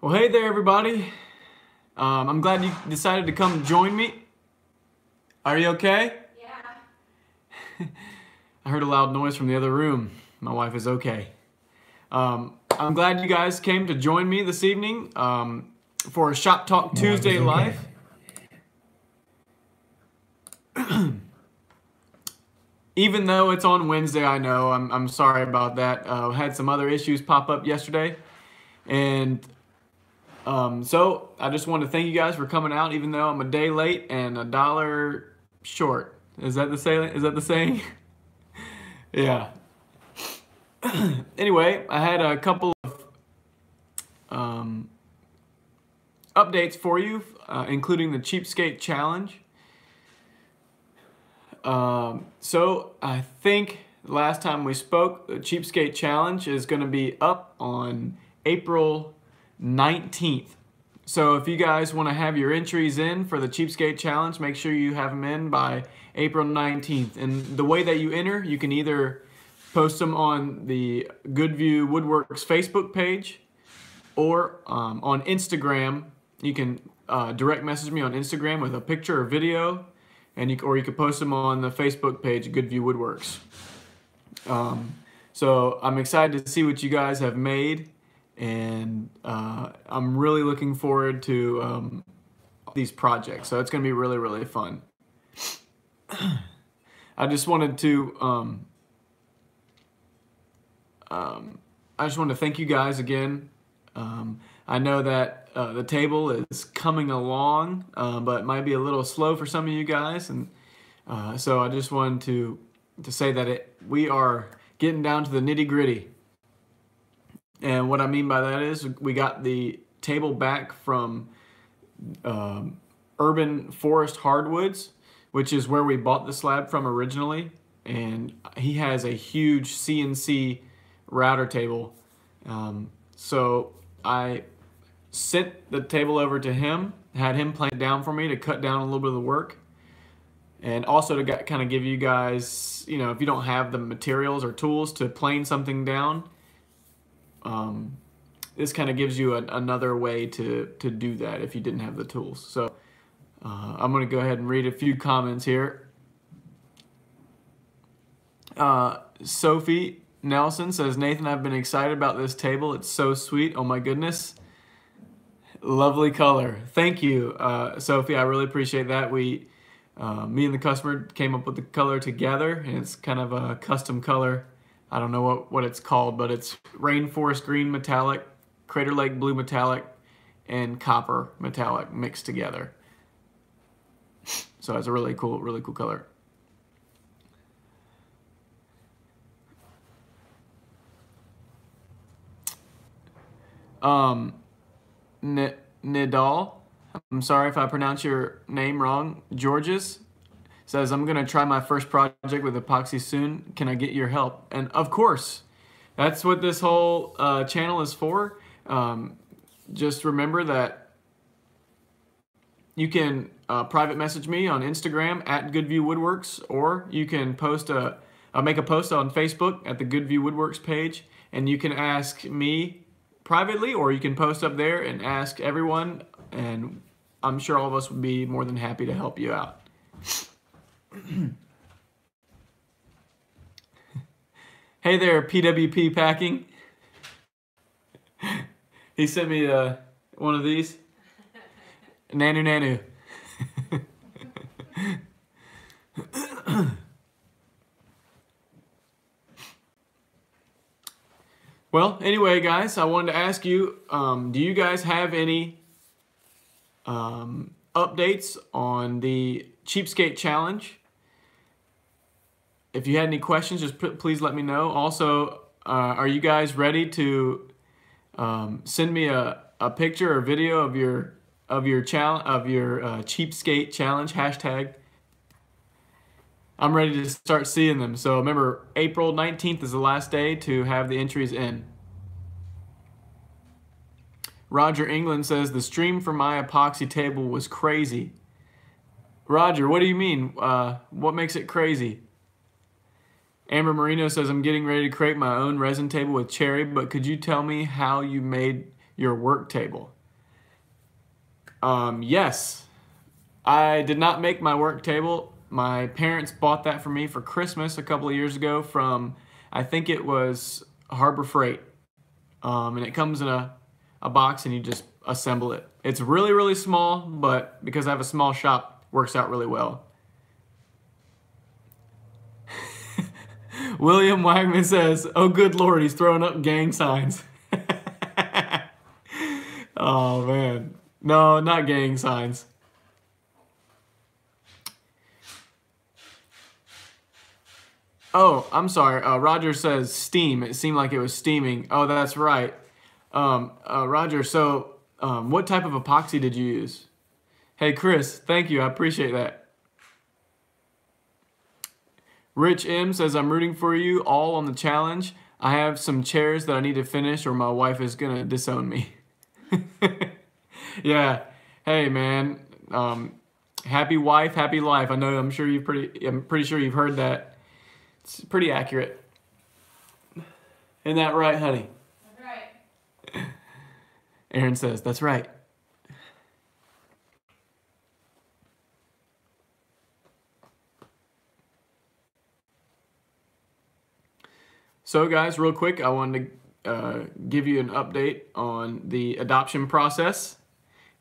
Well, hey there, everybody. I'm glad you decided to come join me. Are you okay? Yeah. I heard a loud noise from the other room. My wife is okay. I'm glad you guys came to join me this evening for a Shop Talk Tuesday live. Even though it's on Wednesday, I know. I'm sorry about that. I had some other issues pop up yesterday. And so I just want to thank you guys for coming out, even though I'm a day late and $1 short. Is that the saying? Yeah. Anyway, I had a couple of updates for you, including the Cheapskate challenge. So I think last time we spoke, the Cheapskate challenge is going to be up on April 19th. So if you guys want to have your entries in for the Cheapskate challenge, make sure you have them in by April 19th. And the way that you enter, you can either post them on the Goodview Woodworks Facebook page or on Instagram. You can direct message me on Instagram with a picture or video, and or you could post them on the Facebook page, Goodview Woodworks. So I'm excited to see what you guys have made, and I'm really looking forward to these projects. So it's going to be really, really fun. I just wanted to thank you guys again. I know that the table is coming along, but it might be a little slow for some of you guys, and so I just wanted to say that we are getting down to the nitty-gritty. And what I mean by that is we got the table back from Urban Forest Hardwoods, which is where we bought the slab from originally, and he has a huge CNC router table. So I sent the table over to him, had him plane it down for me to cut down a little bit of the work, and also to kind of give you guys, you know, if you don't have the materials or tools to plane something down, this kind of gives you another way to do that if you didn't have the tools. So I'm going to go ahead and read a few comments here. Sophie Nelson says, Nathan, I've been excited about this table. It's so sweet. Oh my goodness. Lovely color. Thank you, Sophie. I really appreciate that. Me and the customer came up with the color together, and it's kind of a custom color. I don't know what it's called, but it's Rainforest Green Metallic, Crater Lake Blue Metallic, and Copper Metallic mixed together. So it's a really cool color. Nidal, I'm sorry if I pronounce your name wrong, Georges, says, I'm going to try my first project with epoxy soon. Can I get your help? And of course, that's what this whole channel is for. Just remember that you can private message me on Instagram at Goodview Woodworks, or you can make a post on Facebook at the Goodview Woodworks page, and you can ask me privately, or you can post up there and ask everyone, and I'm sure all of us would be more than happy to help you out. Hey there, PWP Packing. He sent me one of these. Nanu. Well, anyway, guys, I wanted to ask you, do you guys have any updates on the Cheapskate challenge? If you had any questions, just please let me know. Also, are you guys ready to send me a picture or video of your Cheapskate challenge hashtag? I'm ready to start seeing them. So remember, April 19th is the last day to have the entries in. Roger England says, the stream for my epoxy table was crazy. Roger, what do you mean? What makes it crazy? Amber Marino says, I'm getting ready to create my own resin table with cherry, but could you tell me how you made your work table? Yes. I did not make my work table. My parents bought that for me for Christmas a couple of years ago from, I think it was Harbor Freight. And it comes in a box and you just assemble it. It's really, really small, but because I have a small shop, it works out really well. William Wagman says, oh good Lord, he's throwing up gang signs. Oh man. No, not gang signs. Oh, I'm sorry. Roger says steam. It seemed like it was steaming. Oh, that's right. Roger, so what type of epoxy did you use? Hey, Chris, thank you. I appreciate that. Rich M says, I'm rooting for you all on the challenge. I have some chairs that I need to finish or my wife is going to disown me. Yeah. Hey, man. Happy wife, happy life. I know. I'm pretty sure you've heard that. It's pretty accurate. Isn't that right, honey? That's right. Aaron says, that's right. So guys, real quick, I wanted to give you an update on the adoption process.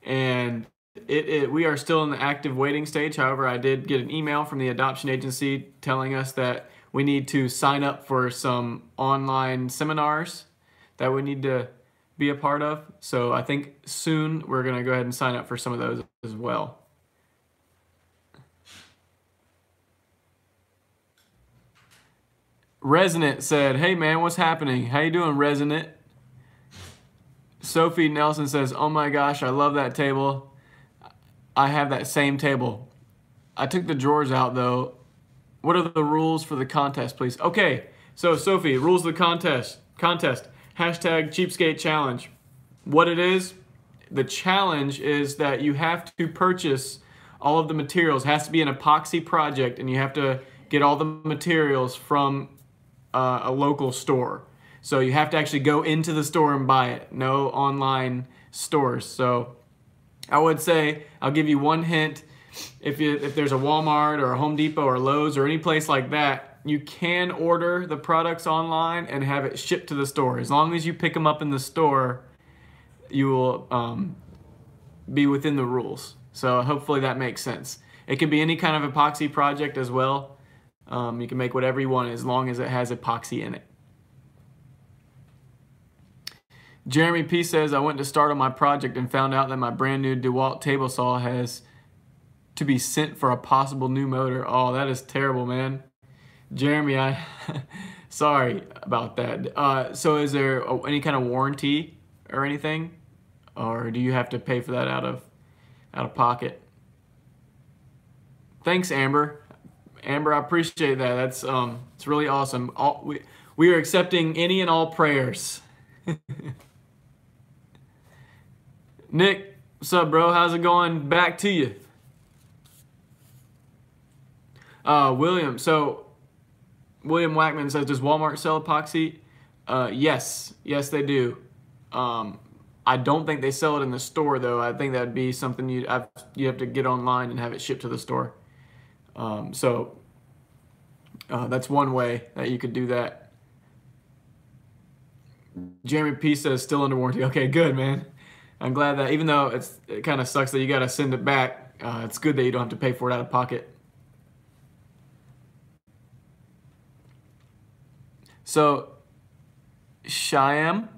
And we are still in the active waiting stage. However, I did get an email from the adoption agency telling us that we need to sign up for some online seminars that we need to be a part of. So I think soon we're going to go ahead and sign up for some of those as well. Resonant said, hey man, what's happening? How you doing, Resonant? Sophie Nelson says, oh my gosh, I love that table. I have that same table. I took the drawers out though. What are the rules for the contest, please? Okay, so Sophie, rules of the contest. Hashtag Cheapskate Challenge. What it is, the challenge is that you have to purchase all of the materials. It has to be an epoxy project and you have to get all the materials from a local store. So you have to actually go into the store and buy it. No online stores. So I would say, I'll give you one hint. If there's a Walmart or a Home Depot or Lowe's or any place like that, you can order the products online and have it shipped to the store. As long as you pick them up in the store, you will be within the rules. So hopefully that makes sense. It can be any kind of epoxy project as well. You can make whatever you want as long as it has epoxy in it. Jeremy P says, I went to start on my project and found out that my brand new DeWalt table saw has to be sent for a possible new motor. Oh, that is terrible, man. Jeremy, sorry about that. So is there any kind of warranty or anything? Or do you have to pay for that out of pocket? Thanks, Amber. Amber, I appreciate that. That's it's really awesome. We are accepting any and all prayers. Nick, what's up, bro? How's it going? Back to you. William, so William Wackman says, does Walmart sell epoxy? Yes, they do. I don't think they sell it in the store though. I think that'd be something you have to get online and have it shipped to the store. So that's one way that you could do that. Jeremy P says still under warranty. Okay, good, man. I'm glad that even though it kind of sucks that you got to send it back, it's good that you don't have to pay for it out of pocket. So Shyam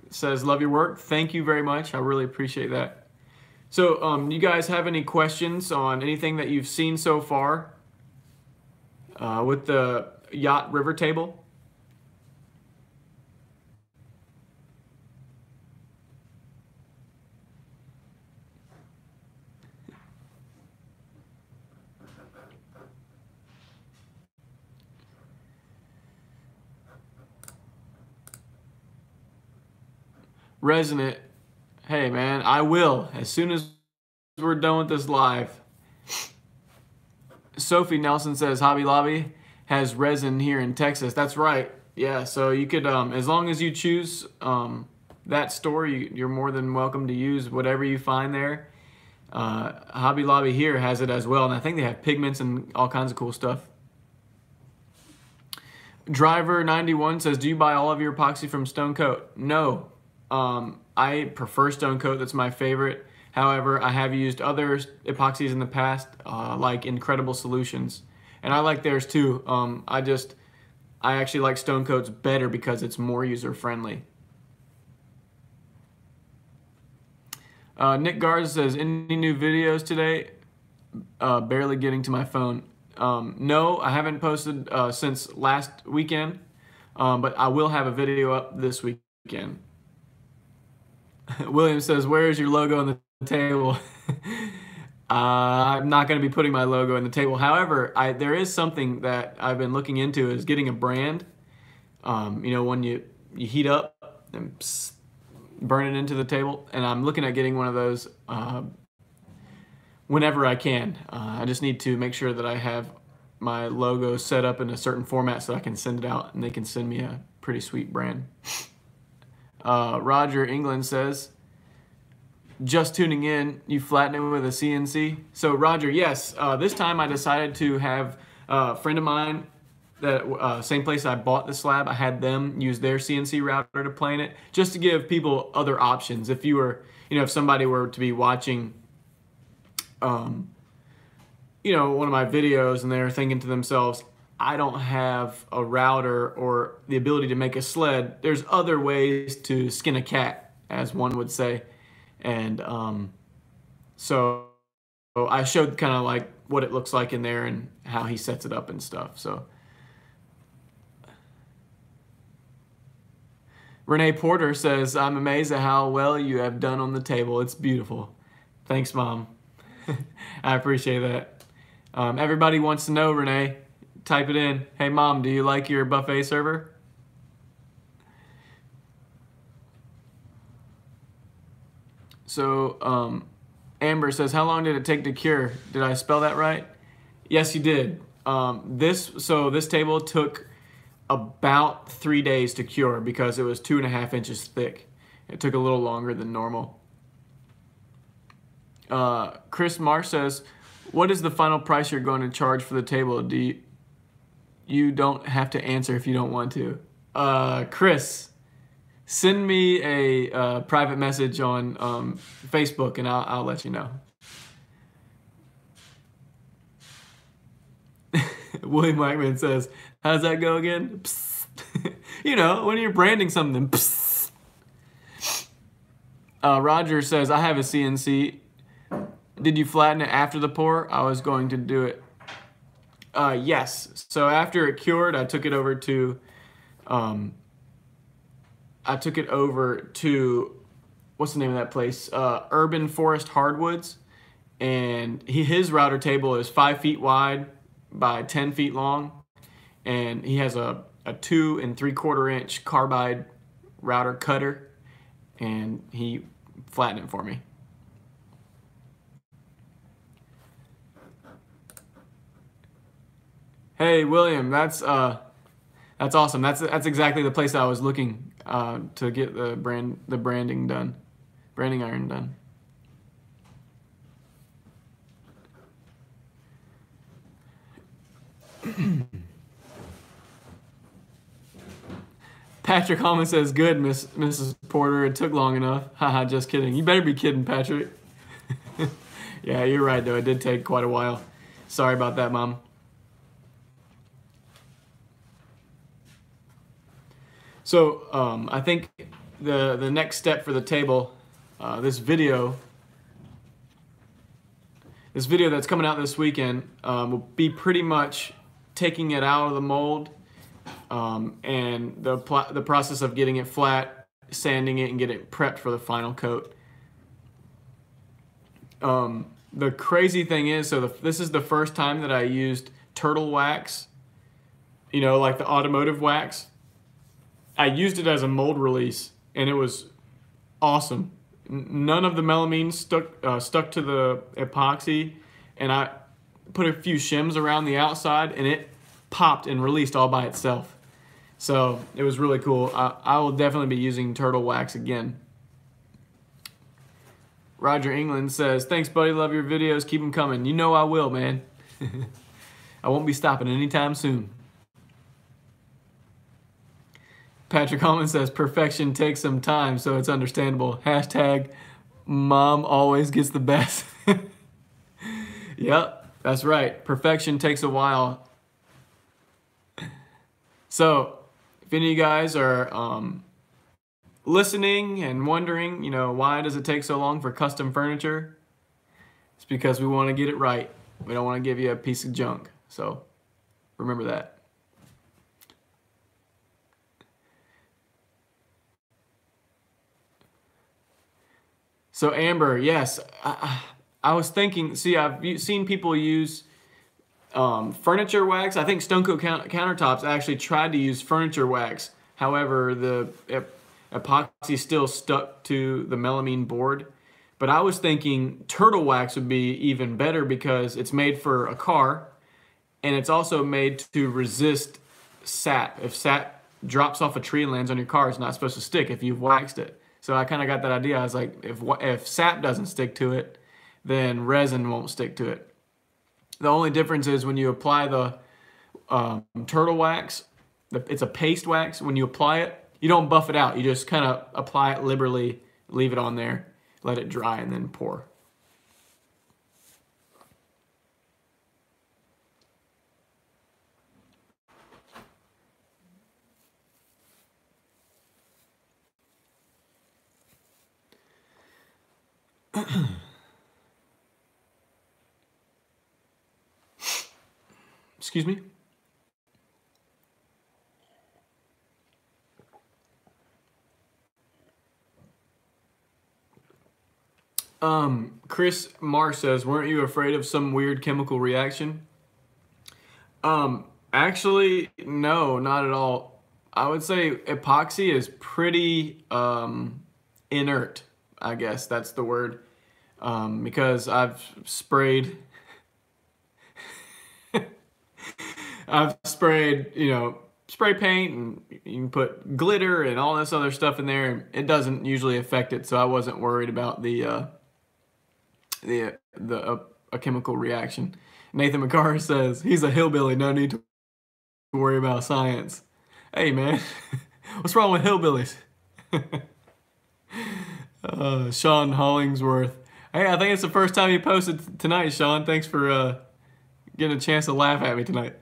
says, love your work. Thank you very much. I really appreciate that. So you guys have any questions on anything that you've seen so far with the Yacht river table? Resonant, hey man, I will as soon as we're done with this live. Sophie Nelson says Hobby Lobby has resin here in Texas. That's right. Yeah, so you could, as long as you choose that store, you're more than welcome to use whatever you find there. Hobby Lobby here has it as well, and I think they have pigments and all kinds of cool stuff. Driver91 says, do you buy all of your epoxy from Stone Coat? No. I prefer Stone Coat. That's my favorite. However, I have used other epoxies in the past, like Incredible Solutions, and I like theirs too. I actually like Stone Coat's better because it's more user-friendly. Nick Garza says, any new videos today? Barely getting to my phone. No, I haven't posted since last weekend, but I will have a video up this weekend. William says, where is your logo on the table? I'm not going to be putting my logo in the table. However, there is something that I've been looking into, is getting a brand. You know, when you heat up and burn it into the table, and I'm looking at getting one of those whenever I can. I just need to make sure that I have my logo set up in a certain format so I can send it out and they can send me a pretty sweet brand. Roger England says, just tuning in, you flatten it with a CNC? So Roger, yes, this time I decided to have a friend of mine, that same place I bought the slab, I had them use their CNC router to plane it, just to give people other options. If you were, you know, if somebody were to be watching, you know, one of my videos and they're thinking to themselves, I don't have a router or the ability to make a sled. There's other ways to skin a cat, as one would say. And so I showed kind of like what it looks like in there and how he sets it up and stuff. So Renee Porter says, I'm amazed at how well you have done on the table. It's beautiful. Thanks, Mom. I appreciate that. Everybody wants to know, Renee. Type it in. Hey, Mom, do you like your buffet server? So Amber says, how long did it take to cure? Did I spell that right? Yes, you did. This table took about 3 days to cure because it was 2.5 inches thick. It took a little longer than normal. Chris Marsh says, what is the final price you're going to charge for the table? You don't have to answer if you don't want to. Chris, send me a private message on Facebook and I'll let you know. William Blackman says, how does that go again? You know, when you're branding something. Roger says, I have a CNC. Did you flatten it after the pour? I was going to do it. Yes. So after it cured, I took it over to what's the name of that place? Urban Forest Hardwoods, and his router table is 5 feet wide by 10 feet long, and he has a 2 3/4 inch carbide router cutter, and he flattened it for me. Hey William, that's awesome. That's exactly the place I was looking to get the branding done, branding iron done. Patrick Holman says, good, Mrs. Porter, it took long enough. Haha, just kidding. You better be kidding, Patrick. Yeah, you're right though, it did take quite a while. Sorry about that, Mom. So I think the next step for the table, this video that's coming out this weekend will be pretty much taking it out of the mold and the process of getting it flat, sanding it, and getting it prepped for the final coat. The crazy thing is, so this is the first time that I used turtle wax, you know, like the automotive wax. I used it as a mold release, and it was awesome. None of the melamine stuck to the epoxy, and I put a few shims around the outside, and it popped and released all by itself. So it was really cool. I will definitely be using turtle wax again. Roger England says, thanks, buddy. Love your videos. Keep them coming. You know I will, man. I won't be stopping anytime soon. Patrick Holman says, perfection takes some time, so it's understandable. Hashtag mom always gets the best. Yep, that's right. Perfection takes a while. So, if any of you guys are listening and wondering, you know, why does it take so long for custom furniture? It's because we want to get it right. We don't want to give you a piece of junk. So, remember that. So Amber, yes, I was thinking, see, I've seen people use furniture wax. I think Stone Coat Countertops actually tried to use furniture wax. However, the epoxy still stuck to the melamine board. But I was thinking turtle wax would be even better because it's made for a car and it's also made to resist sap. If sap drops off a tree and lands on your car, it's not supposed to stick if you've waxed it. So I kind of got that idea. I was like, if sap doesn't stick to it, then resin won't stick to it. The only difference is when you apply the turtle wax, it's a paste wax. When you apply it, you don't buff it out. You just kind of apply it liberally, leave it on there, let it dry, and then pour. Excuse me? Chris Marr says, weren't you afraid of some weird chemical reaction? Actually, no, not at all. I would say epoxy is pretty inert, I guess that's the word. Because I've sprayed you know, spray paint, and you can put glitter and all this other stuff in there, and it doesn't usually affect it, so I wasn't worried about a chemical reaction. Nathan McCarr says, he's a hillbilly, no need to worry about science. Hey man, what's wrong with hillbillies? Sean Hollingsworth. Hey, I think it's the first time you posted tonight, Sean. Thanks for getting a chance to laugh at me tonight.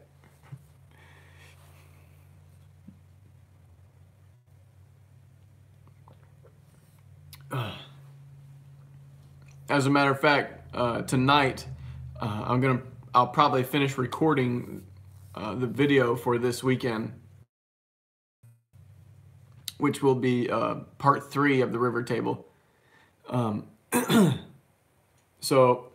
As a matter of fact, tonight I'll probably finish recording the video for this weekend, which will be part 3 of the river table. So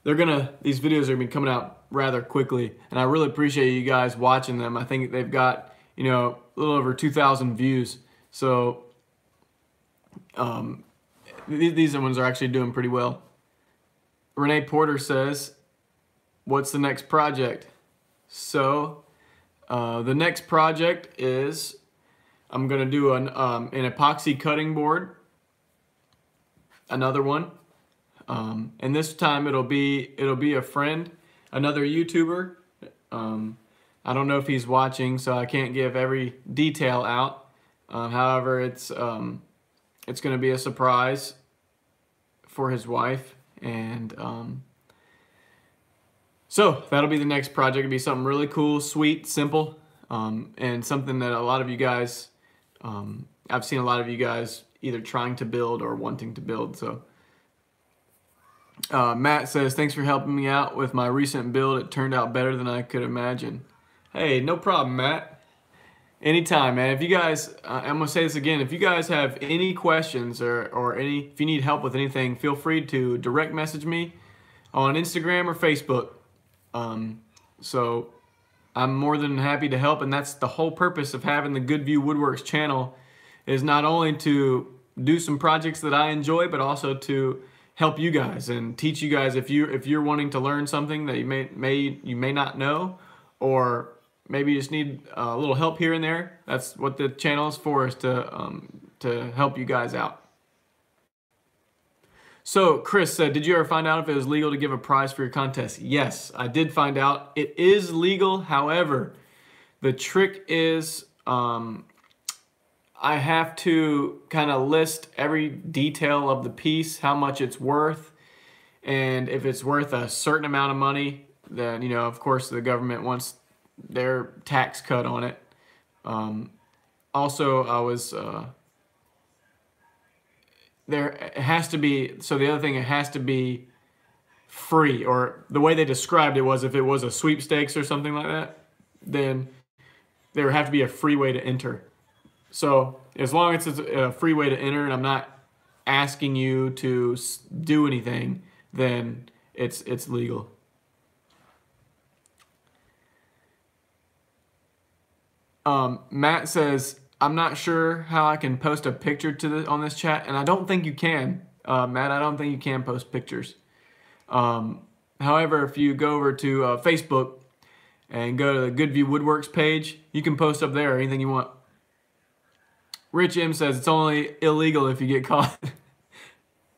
these videos are gonna be coming out rather quickly, and I really appreciate you guys watching them. I think they've got, you know, a little over 2,000 views. So these ones are actually doing pretty well. Renee Porter says, what's the next project? So the next project is I'm gonna do an epoxy cutting board, another one, and this time it'll be a friend, another YouTuber. I don't know if he's watching, so I can't give every detail out. However, it's gonna be a surprise for his wife, and so that'll be the next project. It'll be something really cool, sweet, simple, and something that a lot of you guys, I've seen a lot of you guys either trying to build or wanting to build. So Matt says, thanks for helping me out with my recent build. It turned out better than I could imagine. Hey, no problem, Matt. Anytime, man. If you guys, I'm gonna say this again, if you guys have any questions or if you need help with anything, feel free to direct message me on Instagram or Facebook. So I'm more than happy to help, and that's the whole purpose of having the Good View Woodworks channel, is not only to do some projects that I enjoy, but also to help you guys and teach you guys if you're wanting to learn something that you may not know, or maybe you just need a little help here and there. That's what the channel is for, is to help you guys out. So Chris said, did you ever find out if it was legal to give a prize for your contest? Yes, I did find out. It is legal. However, the trick is I have to kind of list every detail of the piece, how much it's worth, and if it's worth a certain amount of money, then, you know, of course the government wants their tax cut on it. Also, I was there. It has to be. So the other thing, it has to be free, or the way they described it was, if it was a sweepstakes or something like that, then there would have to be a free way to enter. So as long as it's a free way to enter, and I'm not asking you to do anything, then it's legal. Matt says, I'm not sure how I can post a picture on this chat, and I don't think you can. Matt, I don't think you can post pictures. However, if you go over to Facebook and go to the Goodview Woodworks page, you can post up there anything you want. Rich M says it's only illegal if you get caught.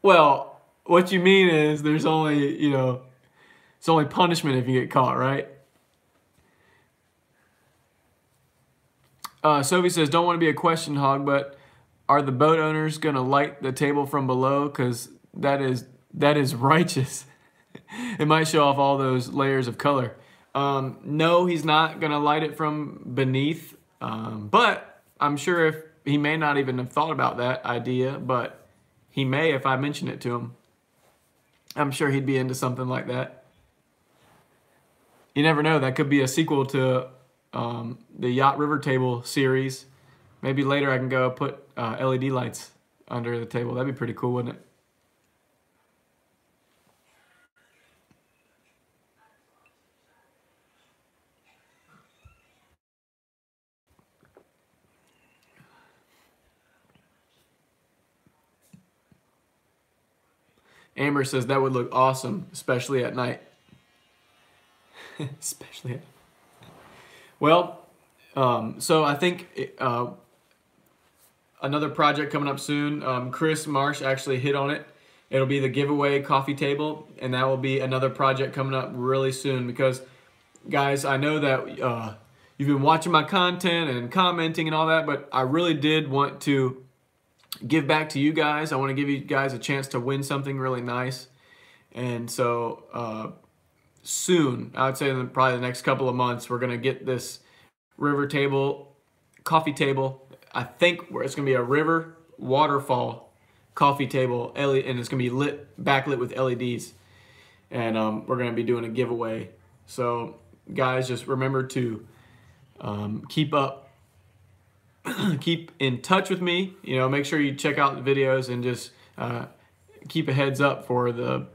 Well, what you mean is there's only, you know, it's only punishment if you get caught, right? Sophie says, don't want to be a question hog, but are the boat owners going to light the table from below? Because that is righteous. It might show off all those layers of color. No, he's not going to light it from beneath. But I'm sure if he may not even have thought about that idea, but he may if I mention it to him. I'm sure he'd be into something like that. You never know. That could be a sequel to the Yacht River Table series. Maybe later I can go put LED lights under the table. That'd be pretty cool, wouldn't it? Amber says that would look awesome, especially at night. Especially at night. Well, so I think another project coming up soon. Chris Marsh actually hit on it. It'll be the giveaway coffee table, and that will be another project coming up really soon, because, guys, I know that you've been watching my content and commenting and all that, but I really did want to give back to you guys. I want to give you guys a chance to win something really nice. And so soon, I would say in probably the next couple of months, we're going to get this river table, coffee table. I think it's going to be a river waterfall coffee table, and it's going to be backlit with LEDs. And we're going to be doing a giveaway. So guys, just remember to keep in touch with me. You know, make sure you check out the videos and just keep a heads up for the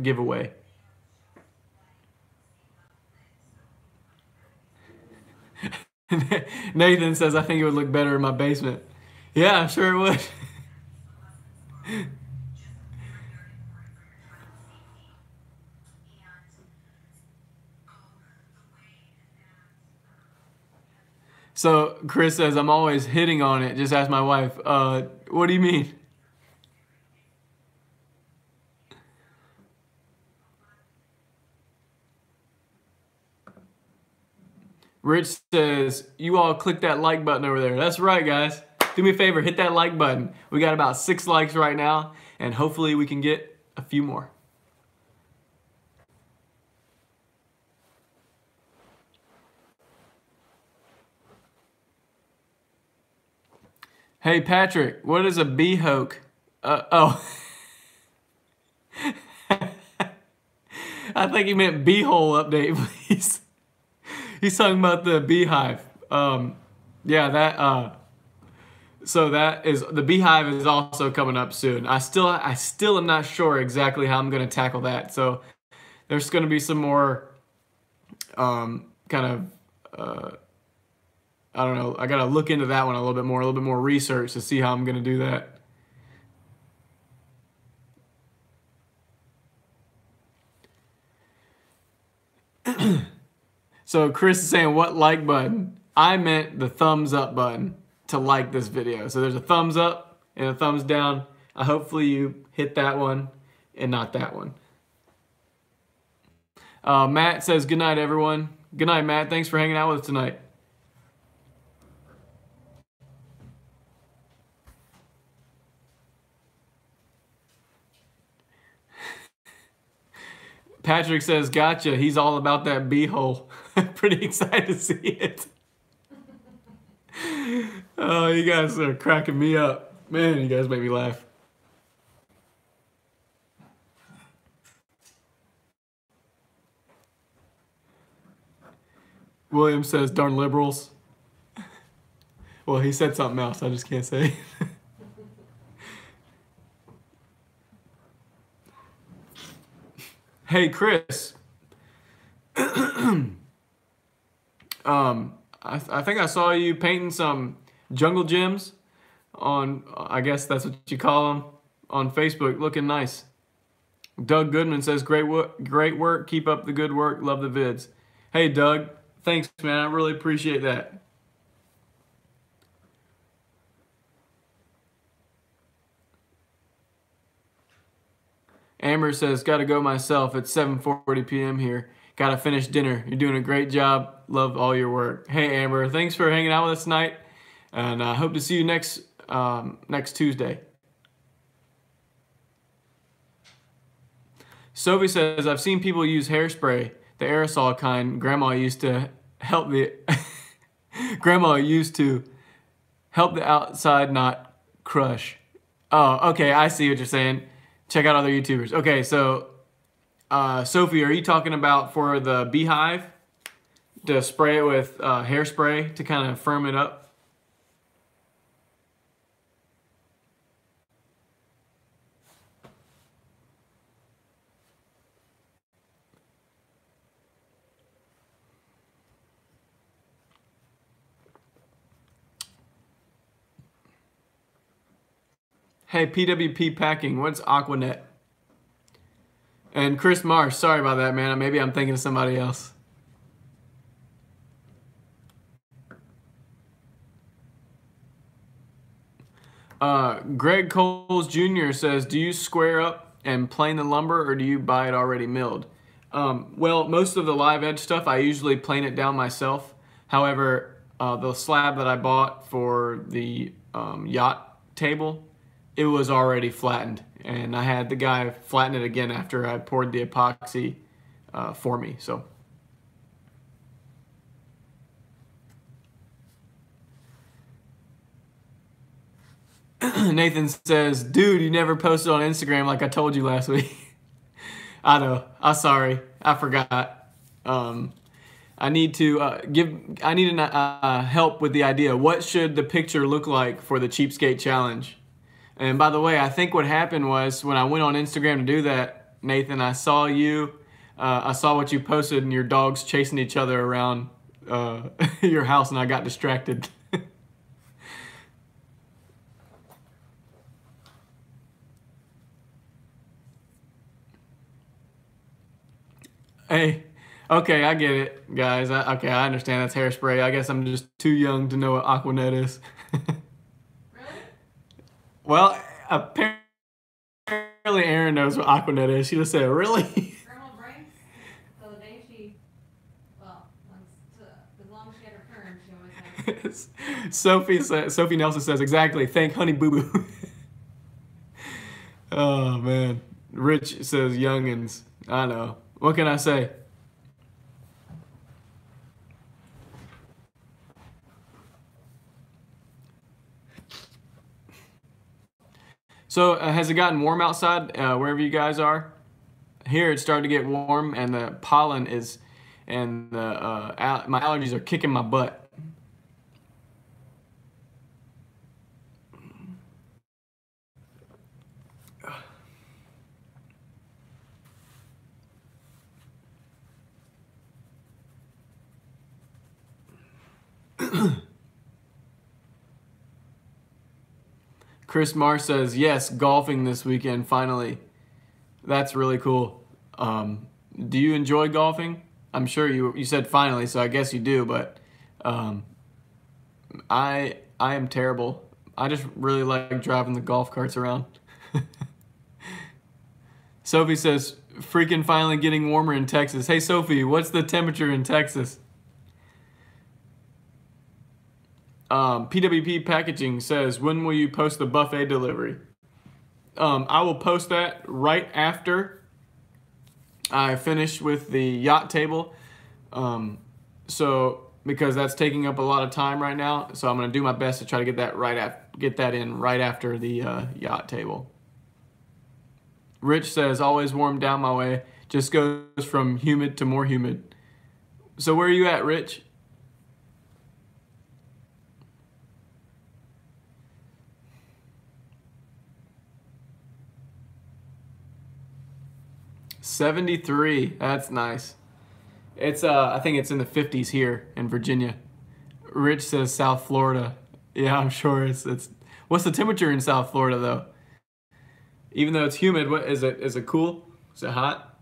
giveaway. Nathan says, I think it would look better in my basement. Yeah, I'm sure it would. So Chris says, I'm always hitting on it. Just ask my wife. What do you mean? Rich says, you all click that like button over there. That's right, guys. Do me a favor, hit that like button. We got about 6 likes right now, and hopefully we can get a few more. Hey, Patrick, what is a B-hoke? Oh. I think he meant B-hole update, please. He's talking about the beehive. Yeah, that. So that is, the beehive is also coming up soon. I still am not sure exactly how I'm going to tackle that. So there's going to be some more kind of. I don't know. I got to look into that one a little bit more research to see how I'm going to do that. So Chris is saying, what like button? I meant the thumbs up button to like this video. So there's a thumbs up and a thumbs down. Hopefully you hit that one. and not that one. Matt says, good night, everyone. Good night, Matt. Thanks for hanging out with us tonight. Patrick says, gotcha. He's all about that b-hole. Pretty excited to see it. Oh, you guys are cracking me up. Man, you guys make me laugh. William says, darn liberals. Well, he said something else. I just can't say. Hey, Chris. I think I saw you painting some jungle gyms on, I guess that's what you call them, on Facebook. Looking nice. Doug Goodman says, great work. Keep up the good work. Love the vids. Hey, Doug. Thanks, man. I really appreciate that. Amber says, gotta go myself. It's 7:40 p.m. here. Gotta finish dinner. You're doing a great job. Love all your work. Hey, Amber. Thanks for hanging out with us tonight. And I hope to see you next Tuesday. Sophie says, I've seen people use hairspray, the aerosol kind Grandma used to help the outside not crush. Oh, okay, I see what you're saying. Check out other YouTubers. Okay, so Sophie, are you talking about for the beehive to spray it with hairspray to kind of firm it up? Hey, PWP Packing, what's Aquanet? And Chris Marsh, sorry about that, man. Maybe I'm thinking of somebody else. Greg Coles Jr. says, do you square up and plane the lumber, or do you buy it already milled? Well, most of the live edge stuff, I usually plane it down myself. However, the slab that I bought for the yacht table, it was already flattened, and I had the guy flatten it again after I poured the epoxy for me. So Nathan says, dude, you never posted on Instagram like I told you last week. I know. I'm sorry. I forgot. I need to help with the idea. What should the picture look like for the Cheapskate challenge? And by the way, I think what happened was when I went on Instagram to do that, Nathan, I saw you. I saw what you posted and your dogs chasing each other around your house, and I got distracted. Hey, okay, I get it, guys. Okay, I understand that's hairspray. I guess I'm just too young to know what Aquanet is. Really? Well, apparently Erin knows what Aquanet is. She just said, really? Grandma Branks, the other day as long as she had her perm, she always had it. Sophie Nelson says, exactly. Thank Honey Boo Boo. Oh, man. Rich says, youngins. I know. What can I say? So has it gotten warm outside wherever you guys are? Here it's starting to get warm, and the pollen is, and my allergies are kicking my butt. Chris Marr says, yes, golfing this weekend, finally. That's really cool. Do you enjoy golfing? I'm sure you said finally, so I guess you do, but I am terrible. I just really like driving the golf carts around. Sophie says, freaking finally getting warmer in Texas. Hey, Sophie, what's the temperature in Texas? PWP Packaging says, when will you post the buffet delivery? I will post that right after I finish with the yacht table. Because that's taking up a lot of time right now, so I'm gonna do my best to try to get that in right after the yacht table. Rich says, always warm down my way, just goes from humid to more humid. So where are you at, Rich? $73. That's nice. It's I think it's in the 50s here in Virginia. Rich says South Florida. Yeah, I'm sure it's what's the temperature in South Florida though? Even though it's humid, what is it? Is it cool? Is it hot?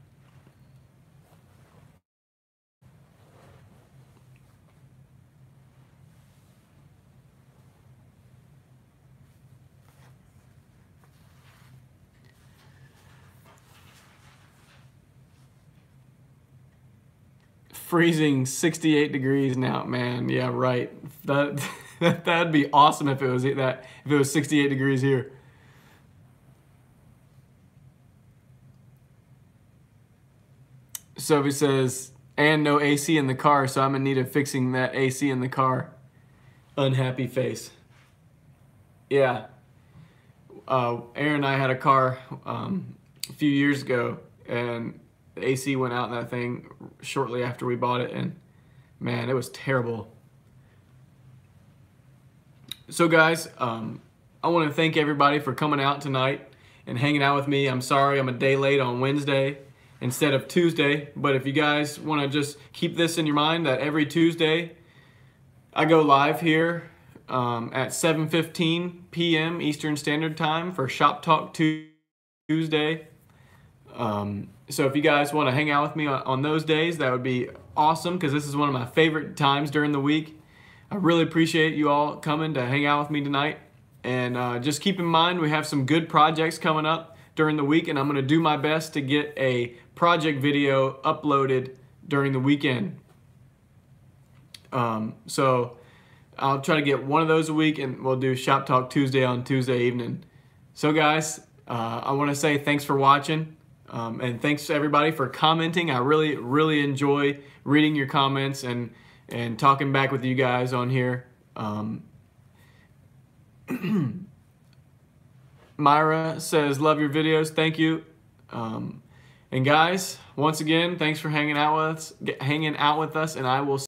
Freezing 68 degrees now, man. Yeah, right. That'd be awesome if it was 68 degrees here. Sophie says, and no AC in the car, so I'm in need of fixing that AC in the car. Unhappy face. Yeah. Aaron and I had a car a few years ago, and the AC went out in that thing shortly after we bought it, and man, it was terrible. So guys, I want to thank everybody for coming out tonight and hanging out with me. I'm sorry I'm a day late on Wednesday instead of Tuesday, but if you guys want to just keep this in your mind that every Tuesday I go live here at 7:15 p.m. Eastern Standard Time for Shop Talk Tuesday. So if you guys want to hang out with me on those days, that would be awesome, because this is one of my favorite times during the week. I really appreciate you all coming to hang out with me tonight. And just keep in mind, we have some good projects coming up during the week, and I'm going to do my best to get a project video uploaded during the weekend. So I'll try to get one of those a week, and we'll do Shop Talk Tuesday on Tuesday evening. So guys, I want to say thanks for watching. And thanks to everybody for commenting. I really enjoy reading your comments and talking back with you guys on here. Myra says, love your videos. Thank you. And guys, once again, thanks for hanging out with us, and I will